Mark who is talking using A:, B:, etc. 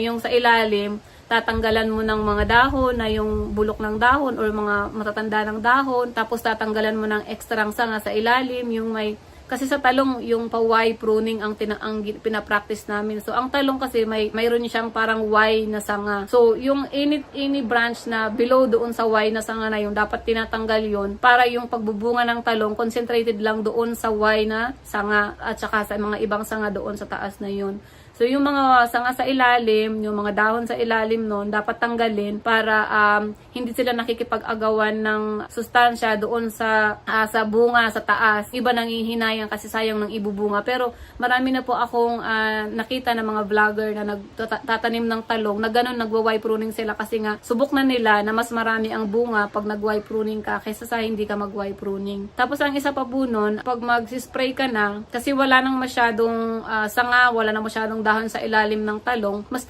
A: yung sa ilalim, tatanggalan mo ng mga dahon na yung bulok ng dahon or mga matatanda ng dahon, tapos tatanggalan mo ng ekstrang sanga sa ilalim, yung may kasi sa talong yung pa-Y pruning ang pinapractice namin. So ang talong kasi mayroon siyang parang Y na sanga. So yung any branch na below doon sa Y na sanga na yun, dapat tinatanggal yun para yung pagbubunga ng talong concentrated lang doon sa Y na sanga at saka sa mga ibang sanga doon sa taas na yun. So yung mga sanga sa ilalim, yung mga dahon sa ilalim nun, dapat tanggalin para hindi sila nakikipag-agawan ng sustansya doon sa bunga sa taas. Iba nanghihinayang kasi sayang ng ibubunga. Pero marami na po akong nakita ng mga vlogger na nagtatanim ng talong na ganun nagwa-Y pruning sila kasi nga subok na nila na mas marami ang bunga pag nag-Y pruning ka kaysa sa hindi ka mag-Y pruning. Tapos ang isa pa po nun, pag mag-spray ka na, kasi wala nang masyadong sanga, wala nang masyadong dahon sa ilalim ng talong, mas